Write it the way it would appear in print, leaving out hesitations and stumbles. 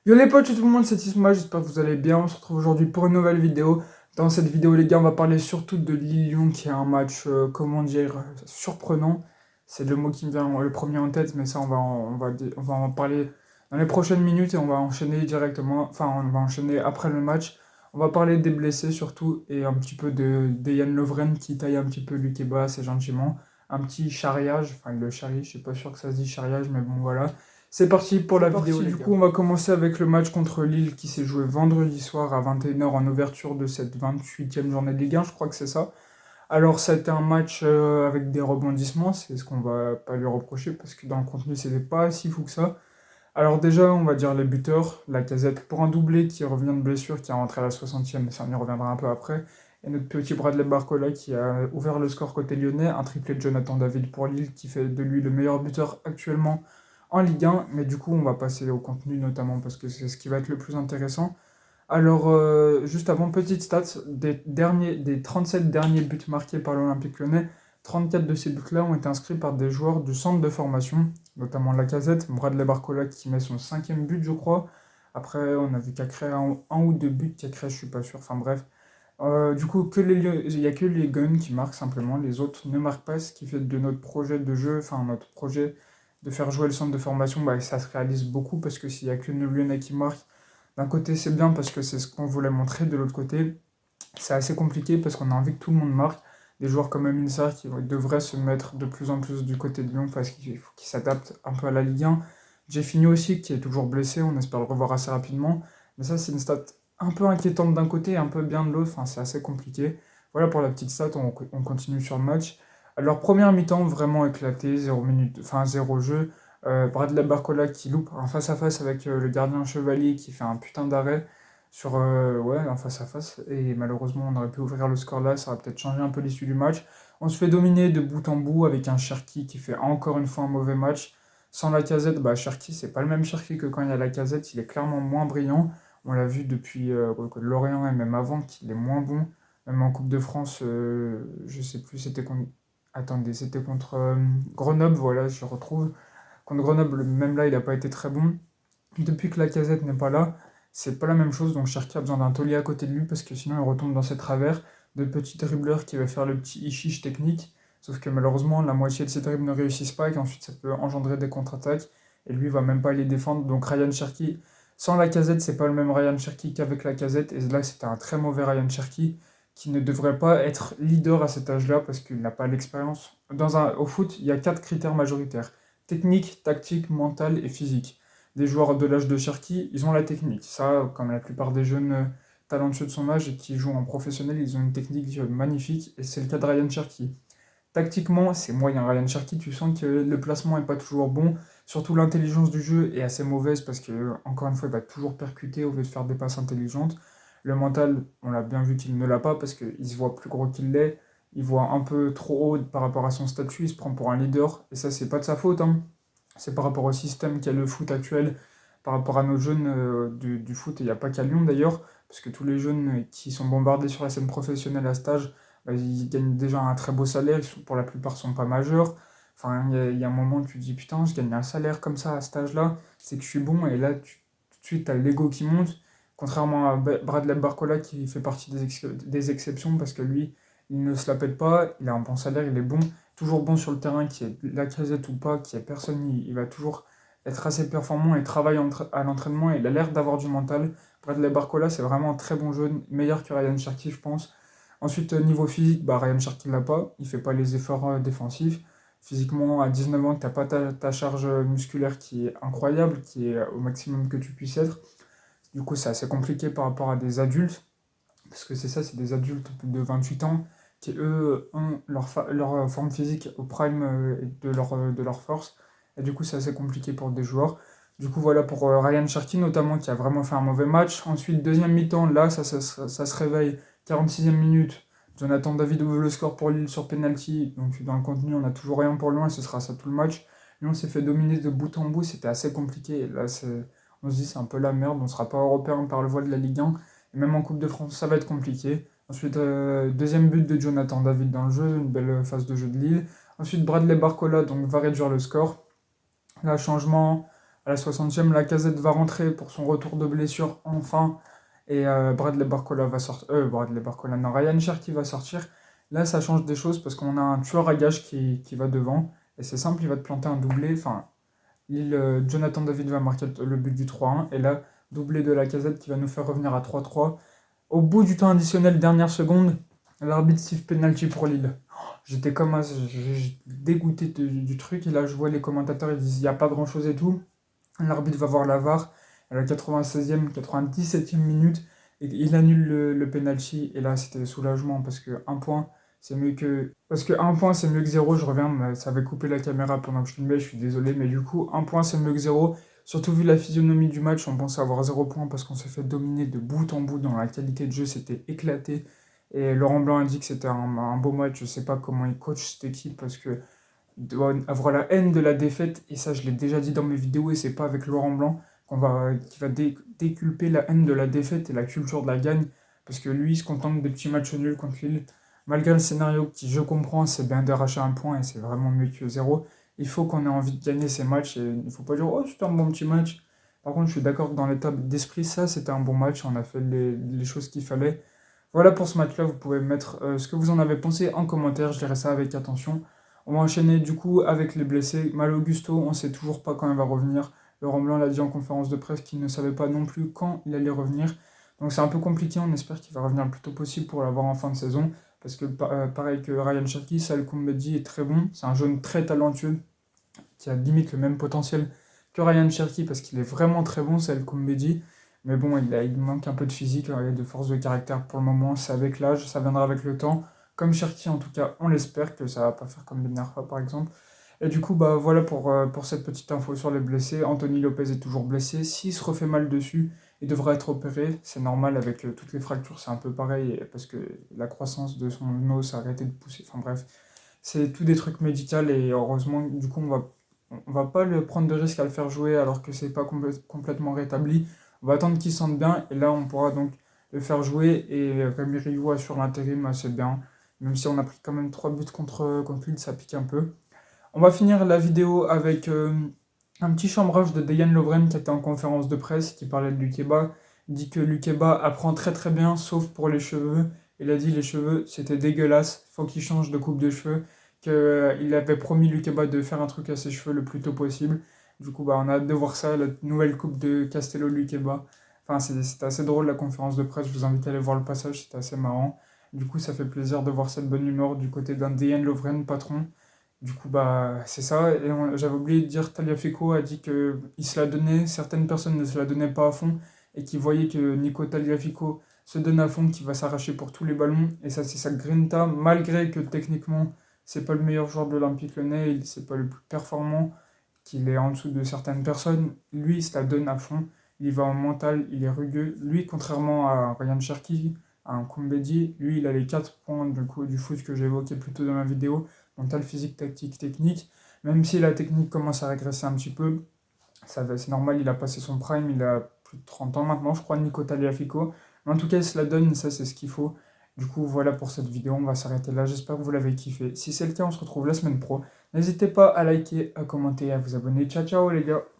Yo les potes, tout le monde, c'est Isma, j'espère que vous allez bien. On se retrouve aujourd'hui pour une nouvelle vidéo. Dans cette vidéo, les gars, on va parler surtout de Lille-Lyon, qui est un match, comment dire, surprenant. C'est le mot qui me vient le premier en tête, mais ça, on va en parler dans les prochaines minutes et on va enchaîner directement. Enfin, on va enchaîner après le match. On va parler des blessés surtout et un petit peu de Yann Lovren qui taille un petit peu Lukeba assez gentiment. Un petit charriage, enfin le charrie, je suis pas sûr que ça se dit charriage, mais bon voilà. C'est parti pour la vidéo, les gars. Du coup, on va commencer avec le match contre Lille qui s'est joué vendredi soir à 21h en ouverture de cette 28e journée de Ligue 1, je crois que c'est ça. Alors, ça a été un match avec des rebondissements, c'est ce qu'on va pas lui reprocher parce que dans le contenu, c'était pas si fou que ça. Alors, déjà, on va dire les buteurs, Lacazette pour un doublé qui revient de blessure, qui est rentré à la 60e, mais ça on y reviendra un peu après. Et notre petit Bradley Barcola qui a ouvert le score côté lyonnais, un triplé de Jonathan David pour Lille qui fait de lui le meilleur buteur actuellement en Ligue 1. Mais du coup, on va passer au contenu notamment parce que c'est ce qui va être le plus intéressant. Alors, juste avant, petite stats, des 37 derniers buts marqués par l'Olympique Lyonnais, 34 de ces buts-là ont été inscrits par des joueurs du centre de formation, notamment Lacazette, Bradley Barcola qui met son cinquième but, je crois. Après, on a vu Cacré un ou deux buts, Cacré, je suis pas sûr, enfin bref. Du coup, il n'y a que les Guns qui marquent simplement, les autres ne marquent pas, ce qui fait de notre projet de jeu, enfin notre projet de faire jouer le centre de formation, bah, ça se réalise beaucoup parce que s'il n'y a que nos Lyonnais qui marquent, d'un côté c'est bien parce que c'est ce qu'on voulait montrer, de l'autre côté c'est assez compliqué parce qu'on a envie que tout le monde marque. Des joueurs comme Amin Sarr qui devraient se mettre de plus en plus du côté de Lyon parce qu'il faut qu'ils s'adaptent un peu à la Ligue 1. Jeffinho aussi qui est toujours blessé, on espère le revoir assez rapidement. Mais ça c'est une stat un peu inquiétante d'un côté et un peu bien de l'autre, enfin c'est assez compliqué. Voilà pour la petite stat, on continue sur le match. Alors première mi-temps vraiment éclaté, 0 minute, enfin 0 jeu. Bradley Barcola qui loupe un face-à-face avec le gardien Chevalier qui fait un putain d'arrêt sur ouais, en face à face. Et malheureusement, on aurait pu ouvrir le score là, ça aurait peut-être changé un peu l'issue du match. On se fait dominer de bout en bout avec un Cherki qui fait encore une fois un mauvais match. Sans la casette, bah Cherki, c'est pas le même Cherki que quand il y a la casette, il est clairement moins brillant. On l'a vu depuis Lorient et même avant qu'il est moins bon. Même en Coupe de France, je sais plus, c'était contre. Attendez, c'était contre Grenoble, voilà, je retrouve. Contre Grenoble, même là, il n'a pas été très bon. Depuis que la casette n'est pas là, c'est pas la même chose. Donc Cherki a besoin d'un taulier à côté de lui parce que sinon il retombe dans ses travers de petits dribbleurs qui va faire le petit ichiche technique. Sauf que malheureusement, la moitié de ses dribbles ne réussissent pas et qu'ensuite ça peut engendrer des contre-attaques. Et lui va même pas les défendre. Donc Ryan Cherki, sans la casette, c'est pas le même Ryan Cherki qu'avec la casette. Et là, c'était un très mauvais Ryan Cherki qui ne devrait pas être leader à cet âge-là parce qu'il n'a pas l'expérience. Au foot, il y a quatre critères majoritaires: technique, tactique, mental et physique. Des joueurs de l'âge de Cherki, ils ont la technique. Ça, comme la plupart des jeunes talentueux de son âge et qui jouent en professionnel, ils ont une technique magnifique. Et c'est le cas de Ryan Cherki. Tactiquement, c'est moyen. Ryan Cherki, tu sens que le placement n'est pas toujours bon. Surtout l'intelligence du jeu est assez mauvaise parce que, encore une fois, il va toujours percuter au lieu de faire des passes intelligentes. Le mental, on l'a bien vu qu'il ne l'a pas parce qu'il se voit plus gros qu'il l'est. Il voit un peu trop haut par rapport à son statut. Il se prend pour un leader. Et ça, c'est pas de sa faute, hein. C'est par rapport au système qu'a le foot actuel, par rapport à nos jeunes du foot. Et il n'y a pas qu'à Lyon d'ailleurs, parce que tous les jeunes qui sont bombardés sur la scène professionnelle à cet âge, bah, ils gagnent déjà un très beau salaire, pour la plupart sont pas majeurs. Enfin, il y a un moment où tu te dis putain, je gagne un salaire comme ça à cet âge-là, c'est que je suis bon, et là tout de suite tu as l'ego qui monte. Contrairement à Bradley Barcola qui fait partie des exceptions parce que lui, il ne se la pète pas, il a un bon salaire, il est bon, toujours bon sur le terrain, qui est la casette ou pas, qui est personne, il va toujours être assez performant et travaille à l'entraînement, et il a l'air d'avoir du mental. Bradley Barcola, c'est vraiment un très bon jeu, meilleur que Ryan Cherki, je pense. Ensuite, niveau physique, bah, Ryan Cherki l'a pas, il fait pas les efforts défensifs. Physiquement, à 19 ans, tu n'as pas ta charge musculaire qui est incroyable, qui est au maximum que tu puisses être. Du coup, c'est assez compliqué par rapport à des adultes, parce que c'est ça, c'est des adultes de 28 ans qui, eux, ont leur forme physique au prime de leur force. Et du coup, c'est assez compliqué pour des joueurs. Du coup, voilà pour Ryan Cherki, notamment, qui a vraiment fait un mauvais match. Ensuite, deuxième mi-temps, là, ça se réveille. 46e minute, Jonathan David ouvre le score pour Lille sur penalty. Donc, dans le contenu, on n'a toujours rien pour Lyon et ce sera ça tout le match. Lyon s'est fait dominer de bout en bout, c'était assez compliqué. Et là, on se dit, c'est un peu la merde, on ne sera pas européen par le voie de la Ligue 1. Et même en Coupe de France, ça va être compliqué. Ensuite, deuxième but de Jonathan David dans le jeu, une belle phase de jeu de Lille. Ensuite, Bradley Barcola donc, va réduire le score. Là, changement. À la 60e, Lacazette va rentrer pour son retour de blessure enfin. Et Bradley Barcola va sortir. Bradley Barcola, non, Ryan Cherki va sortir. Là, ça change des choses parce qu'on a un tueur à gages qui va devant. Et c'est simple, il va te planter un doublé. Enfin, Jonathan David va marquer le but du 3-1. Et là, doublé de Lacazette qui va nous faire revenir à 3-3. Au bout du temps additionnel, dernière seconde, l'arbitre siffle penalty pour Lille. J'étais comme j'étais dégoûté du truc. Et là, je vois les commentateurs, ils disent il n'y a pas grand chose et tout. L'arbitre va voir la VAR à la 96e, 97e minute et il annule le penalty. Et là, c'était soulagement parce que un point, c'est mieux que. Parce que un point, c'est mieux que zéro. Je reviens, mais ça avait coupé la caméra pendant que je filmais, je suis désolé. Mais du coup, un point, c'est mieux que zéro. Surtout vu la physionomie du match, on pensait avoir 0 point parce qu'on s'est fait dominer de bout en bout dans la qualité de jeu, c'était éclaté. Et Laurent Blanc a dit que c'était un beau match. Je sais pas comment il coach cette équipe parce que doit avoir la haine de la défaite, et ça je l'ai déjà dit dans mes vidéos, et c'est pas avec Laurent Blanc qui va déculper la haine de la défaite et la culture de la gagne, parce que lui il se contente des petits matchs nuls contre Lille. Malgré le scénario qui, je comprends, c'est bien d'arracher un point et c'est vraiment mieux que zéro, il faut qu'on ait envie de gagner ces matchs et il faut pas dire oh c'était un bon petit match. Par contre je suis d'accord que dans l'état d'esprit ça c'était un bon match, on a fait les choses qu'il fallait. Voilà pour ce match-là, vous pouvez mettre ce que vous en avez pensé en commentaire, je dirai ça avec attention. On va enchaîner du coup avec les blessés. Malo Augusto, on ne sait toujours pas quand il va revenir. Laurent Blanc l'a dit en conférence de presse qu'il ne savait pas non plus quand il allait revenir. Donc c'est un peu compliqué, on espère qu'il va revenir le plus tôt possible pour l'avoir en fin de saison. Parce que pareil que Ryan Cherki, Sal Koumbedi est très bon. C'est un jeune très talentueux qui a limite le même potentiel que Ryan Cherki parce qu'il est vraiment très bon, Sal Koumbedi. Mais bon, il manque un peu de physique et de force de caractère pour le moment. C'est avec l'âge, ça viendra avec le temps. Comme Cherki, en tout cas, on l'espère que ça va pas faire comme Ben Arfa, par exemple. Et du coup, bah voilà pour cette petite info sur les blessés. Anthony Lopez est toujours blessé. S'il se refait mal dessus, il devra être opéré. C'est normal avec toutes les fractures, c'est un peu pareil parce que la croissance de son os a arrêté de pousser. Enfin bref, c'est tout des trucs médicaux et heureusement, du coup, on va pas le prendre de risque à le faire jouer alors que c'est pas complètement rétabli. On va attendre qu'il sente bien et là, on pourra donc le faire jouer et Rémi Rioux assure l'intérim assez bien. Même si on a pris quand même 3 buts contre Lille, ça pique un peu. On va finir la vidéo avec un petit chambrage de Dejan Lovren qui était en conférence de presse, qui parlait de Lukeba. Il dit que Lukeba apprend très très bien, sauf pour les cheveux. Il a dit les cheveux, c'était dégueulasse, faut qu'il change de coupe de cheveux. Qu'il avait promis Lukeba de faire un truc à ses cheveux le plus tôt possible. Du coup, bah, on a hâte de voir ça, la nouvelle coupe de Castello Lukeba. Enfin, c'était assez drôle la conférence de presse, je vous invite à aller voir le passage, c'était assez marrant. Du coup, ça fait plaisir de voir cette bonne humeur du côté d'un Dejan Lovren, patron. Du coup, bah, c'est ça. Et j'avais oublié de dire, Tagliafico a dit qu'il se la donnait, certaines personnes ne se la donnaient pas à fond, et qui voyaient que Nico Tagliafico se donne à fond, qu'il va s'arracher pour tous les ballons. Et ça, c'est sa grinta, malgré que techniquement, c'est pas le meilleur joueur de l'Olympique Lyonnais, c'est pas le plus performant, qu'il est en dessous de certaines personnes. Lui, il se la donne à fond. Il va en mental, il est rugueux. Lui, contrairement à Ryan Cherki, à un Koumbedi, lui, il a les 4 points du foot que j'ai évoqué plus tôt dans ma vidéo. Mental, physique, tactique, technique. Même si la technique commence à régresser un petit peu, c'est normal, il a passé son prime, il a plus de 30 ans maintenant, je crois, Nico Tagliafico. Mais en tout cas, il se la donne, ça c'est ce qu'il faut. Du coup, voilà pour cette vidéo, on va s'arrêter là. J'espère que vous l'avez kiffé. Si c'est le cas, on se retrouve la semaine pro. N'hésitez pas à liker, à commenter, à vous abonner. Ciao, ciao les gars!